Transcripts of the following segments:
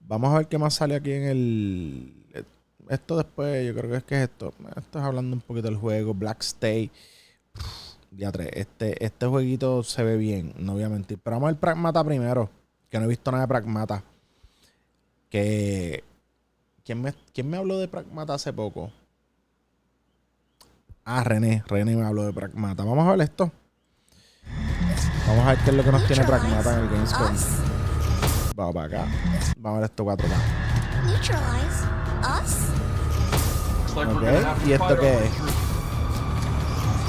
Vamos a ver qué más sale aquí en el... Esto después, yo creo que es esto. Esto es hablando un poquito del juego. Black Stay. Diatre, este jueguito se ve bien, no voy a mentir. Pero vamos al Pragmata primero, que no he visto nada de Pragmata. ¿Quién me habló de Pragmata hace poco? Ah, René me habló de Pragmata. Vamos a ver esto. Vamos a ver qué es lo que nos tiene Pragmata en el gamescom. Vamos para acá. Vamos a ver esto 4K. Ok, ¿y esto qué es?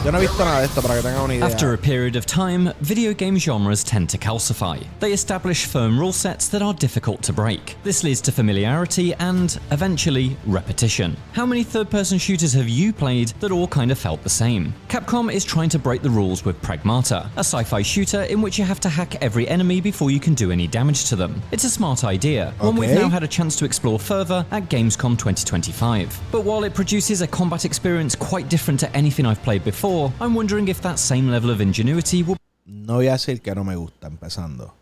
Yo no he visto nada de esto para que tengan una idea. After a period of time, video game genres tend to calcify. They establish firm rule sets that are difficult to break. This leads to familiarity and, eventually, repetition. How many third-person shooters have you played that all kind of felt the same? Capcom is trying to break the rules with Pragmata, a sci-fi shooter in which you have to hack every enemy before you can do any damage to them. It's a smart idea, one we've now had a chance to explore further at Gamescom 2025. But while it produces a combat experience quite different to anything I've played before, I'm wondering if that same level of ingenuity will... No voy a decir que no me gusta, empezando.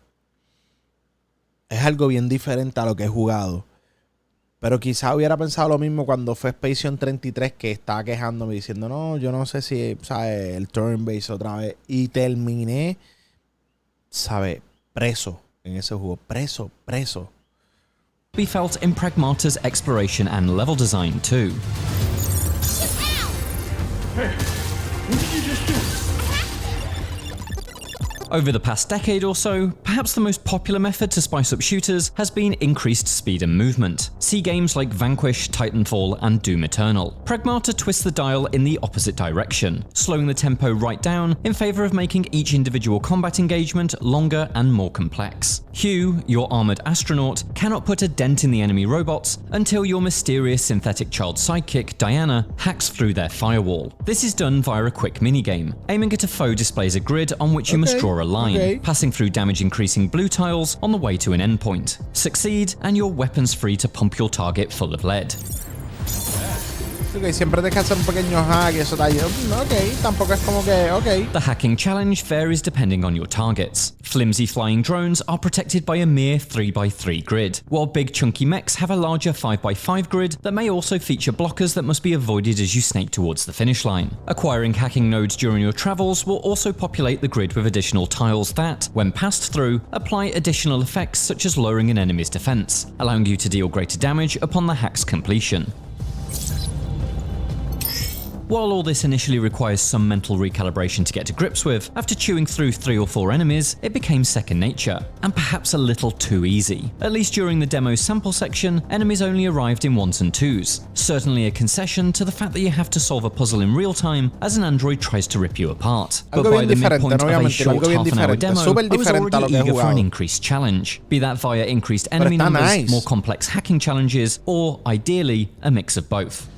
Es algo bien diferente a lo que he jugado. Pero quizá hubiera pensado lo mismo cuando fue Space 33, que estaba quejándome diciendo, no, yo no sé si, ¿sabes? El turn-based otra vez. Y terminé, ¿sabes? Preso en ese juego. Preso. be felt in Pragmata's exploration and level design too. Hey, what did you just do? Over the past decade or so, perhaps the most popular method to spice up shooters has been increased speed and movement. See games like Vanquish, Titanfall, and Doom Eternal. Pragmata twists the dial in the opposite direction, slowing the tempo right down in favor of making each individual combat engagement longer and more complex. Hugh, your armored astronaut, cannot put a dent in the enemy robots until your mysterious synthetic child sidekick, Diana, hacks through their firewall. This is done via a quick minigame. Aiming at a foe displays a grid on which you must draw a line, passing through damage-increasing blue tiles on the way to an endpoint. Succeed, and you're weapons free to pump your target full of lead. Ok, siempre deja hacer un pequeño hack y eso está ahí. Ok, tampoco es como que, ok. The hacking challenge varies depending on your targets. Flimsy flying drones are protected by a mere 3x3 grid, while big chunky mechs have a larger 5x5 grid that may also feature blockers that must be avoided as you snake towards the finish line. Acquiring hacking nodes during your travels will also populate the grid with additional tiles that, when passed through, apply additional effects such as lowering an enemy's defense, allowing you to deal greater damage upon the hack's completion. While all this initially requires some mental recalibration to get to grips with, after chewing through 3 or 4 enemies, it became second nature, and perhaps a little too easy. At least during the demo sample section, enemies only arrived in 1s and 2s, certainly a concession to the fact that you have to solve a puzzle in real time as an android tries to rip you apart. But by the midpoint of a short half-an-hour demo, I was already eager for an increased challenge, be that via increased enemy numbers, more complex hacking challenges, or, ideally, a mix of both.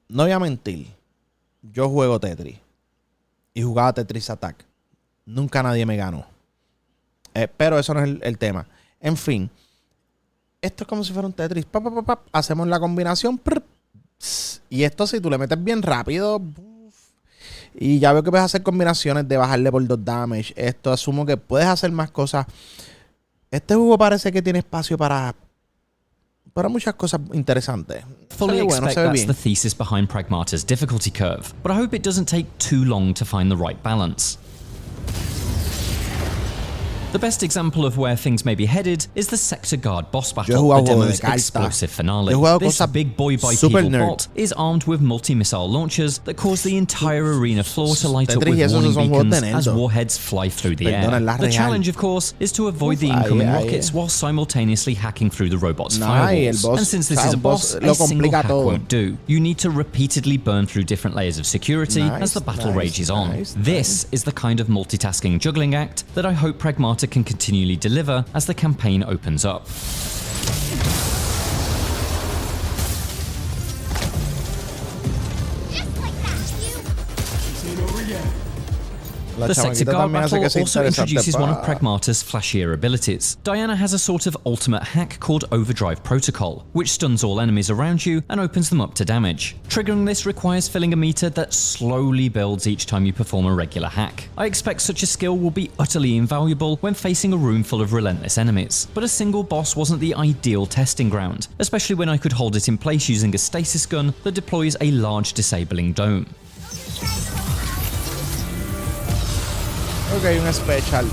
No voy a mentir. Yo juego Tetris y jugaba Tetris Attack. Nunca nadie me ganó. Pero eso no es el tema. En fin, esto es como si fuera un Tetris. Hacemos la combinación. Y esto, si tú le metes bien rápido. Y ya veo que puedes hacer combinaciones de bajarle por 2 damage. Esto asumo que puedes hacer más cosas. Este juego parece que tiene espacio para muchas cosas interesantes. Fully expect that's the thesis behind Pragmata's difficulty curve, but I hope it doesn't take too long to find the right balance. The best example of where things may be headed is the Sector Guard boss battle, the demo's explosive finale. This big boy bipedal bot is armed with multi-missile launchers that cause the entire arena floor to light up with warning beacons as warheads fly through the air. The challenge, of course, is to avoid the incoming rockets while simultaneously hacking through the robot's firewalls. And since this is a boss, a single hack won't do. You need to repeatedly burn through different layers of security as the battle rages on. This is the kind of multitasking juggling act that I hope Pragmata can continually deliver as the campaign opens up. The sexy chamaquita guard también hace battle que sea also interesante. introduces one of Pa. Pragmata's flashier abilities. Diana has a sort of ultimate hack called Overdrive Protocol, which stuns all enemies around you and opens them up to damage. Triggering this requires filling a meter that slowly builds each time you perform a regular hack. I expect such a skill will be utterly invaluable when facing a room full of relentless enemies, but a single boss wasn't the ideal testing ground, especially when I could hold it in place using a stasis gun that deploys a large disabling dome. Ok, un special.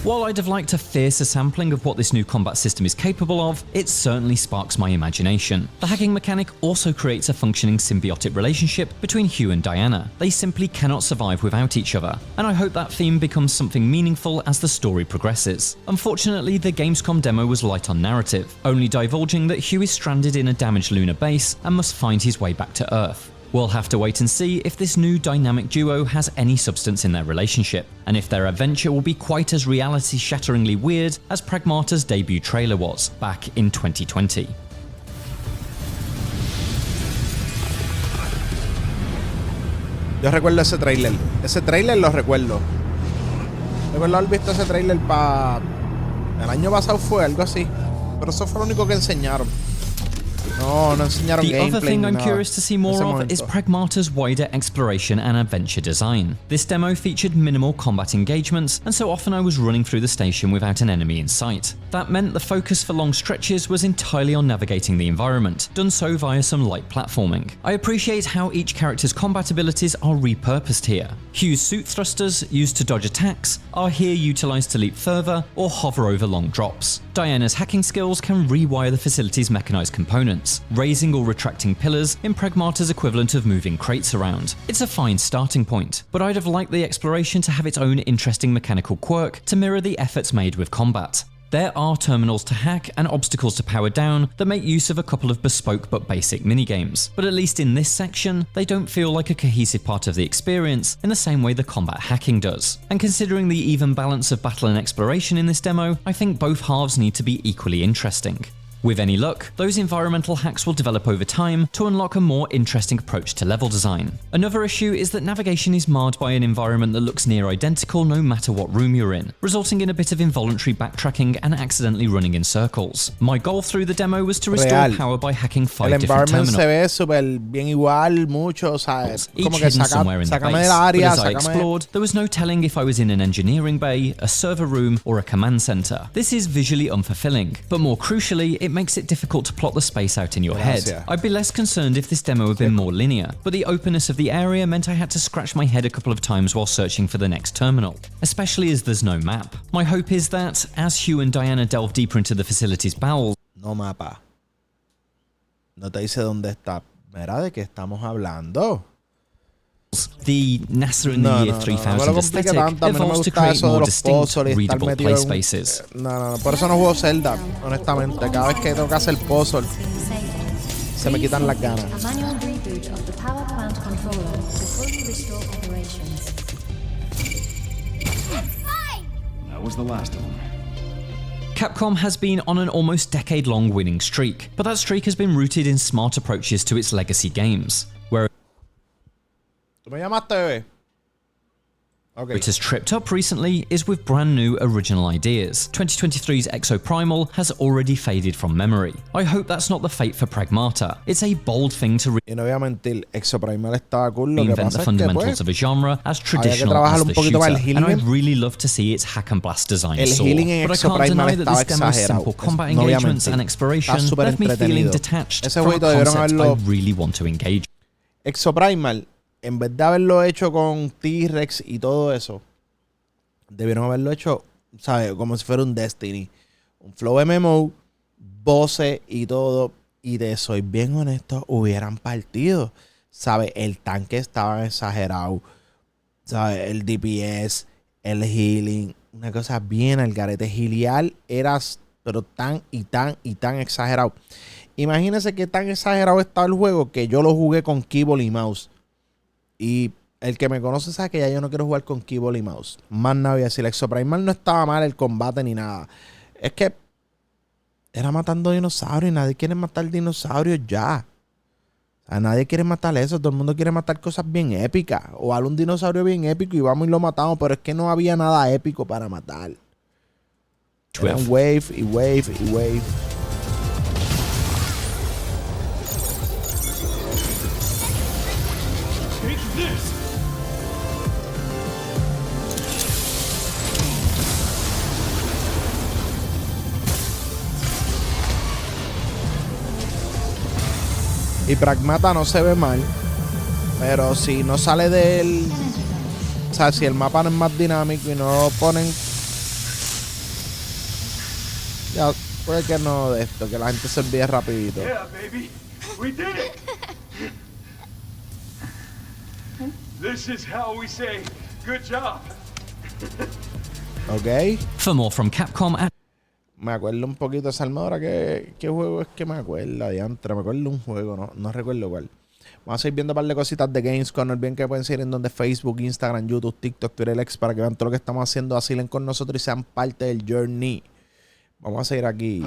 While I'd have liked a fiercer sampling of what this new combat system is capable of, it certainly sparks my imagination. The hacking mechanic also creates a functioning symbiotic relationship between Hugh and Diana. They simply cannot survive without each other, and I hope that theme becomes something meaningful as the story progresses. Unfortunately, the Gamescom demo was light on narrative, only divulging that Hugh is stranded in a damaged lunar base and must find his way back to Earth. We'll have to wait and see if this new dynamic duo has any substance in their relationship, and if their adventure will be quite as reality-shatteringly weird as Pragmata's debut trailer was, back in 2020. Yo recuerdo ese trailer. Ese trailer lo recuerdo. Recuerdo haber visto ese trailer para... El año pasado fue algo así. Pero eso fue lo único que enseñaron. No enseñaron The gameplay other thing ni I'm nada curious to see more ese of momento. is Pragmata's wider exploration and adventure design. This demo featured minimal combat engagements, and so often I was running through the station without an enemy in sight. That meant the focus for long stretches was entirely on navigating the environment, done so via some light platforming. I appreciate how each character's combat abilities are repurposed here. Hugh's suit thrusters, used to dodge attacks, are here utilized to leap further or hover over long drops. Diana's hacking skills can rewire the facility's mechanized components, raising or retracting pillars in Pragmata's equivalent of moving crates around. It's a fine starting point, but I'd have liked the exploration to have its own interesting mechanical quirk to mirror the efforts made with combat. There are terminals to hack and obstacles to power down that make use of a couple of bespoke but basic minigames, but at least in this section, they don't feel like a cohesive part of the experience in the same way the combat hacking does. And considering the even balance of battle and exploration in this demo, I think both halves need to be equally interesting. With any luck, those environmental hacks will develop over time to unlock a more interesting approach to level design. Another issue is that navigation is marred by an environment that looks near identical no matter what room you're in, resulting in a bit of involuntary backtracking and accidentally running in circles. My goal through the demo was to restore Real. power by hacking 5 El different environment terminals. se ve súper bien igual, mucho, o sea, Each como que hidden somewhere in the sácame base. del área, But as I sácame... explored, there was no telling if I was in an engineering bay, a server room, or a command center. This is visually unfulfilling, but more crucially, it makes it difficult to plot the space out in your Gracias. head. I'd be less concerned if this demo had been more linear, but the openness of the area meant I had to scratch my head a couple of times while searching for the next terminal, especially as there's no map. My hope is that, as Hugh and Diana delve deeper into the facility's bowels, No mapa. No te dice dónde está. Mira, ¿de qué estamos hablando? the NASA in the year 3000 aesthetic evolves to create more distinct, readable play spaces. No, por eso no juego Zelda, honestamente. Cada vez que tengo que hacer puzzle, se me quitan las ganas. A manual reboot of the power plant controller to fully restore operations. That was the last of them. Capcom has been on an almost decade-long winning streak, but that streak has been rooted in smart approaches to its legacy games, where ¿Tú me llamaste, bebé? Okay. it has tripped up recently is with brand new original ideas. 2023's Exoprimal has already faded from memory. I hope that's not the fate for Pragmata. It's a bold thing to Y no voy a mentir, Exoprimal estaba cool. Lo que reinvent pasa the es que, fundamentals pues, of a genre as que traditional trabajar as un the poquito más el shooter, and healing. I'd really love to see its hack and blast design El soar. healing en But I can't Exoprimal deny that estaba this demo's exagerado. simple combat No voy a engagements mentir. and exploration Está súper left me feeling entretenido. detached Ese from a jueguito debieron concept I haberlo- really want to engage. Exoprimal, en vez de haberlo hecho con T-Rex y todo eso, debieron haberlo hecho, ¿sabes? Como si fuera un Destiny. Un flow MMO, voces y todo. Y de soy bien honesto, hubieran partido. ¿Sabes? El tanque estaba exagerado. ¿Sabes? El DPS, el healing. Una cosa bien al garete. Healear era, pero tan y tan y tan exagerado. Imagínense que tan exagerado estaba el juego que yo lo jugué con keyboard y mouse. Y el que me conoce sabe que ya yo no quiero jugar con keyboard y mouse. Más nada voy a decir. Exoprimal no estaba mal el combate ni nada. Es que era matando dinosaurios y nadie quiere matar dinosaurios ya. A nadie quiere matar eso. Todo el mundo quiere matar cosas bien épicas. O algún dinosaurio bien épico y vamos y lo matamos. Pero es que no había nada épico para matar. Eran wave y wave y wave. Take this! Y Pragmata no se ve mal. Pero si no sale del... O sea, si el mapa no es más dinámico y no lo ponen... Ya, puede que no de esto, que la gente se olvide rapidito. Yeah, baby! We did it! This is how we say, good job! ¿Ok? For more from Capcom at Me acuerdo un poquito de esa armadura. ¿Qué juego es que me acuerdo? Diantre, me acuerdo de un juego, no recuerdo cuál. Vamos a ir viendo un par de cositas de gamescom. No olviden que pueden seguir en donde Facebook, Instagram, YouTube, TikTok, Twitter, X, para que vean todo lo que estamos haciendo. Asilen con nosotros y sean parte del journey. Vamos a seguir aquí.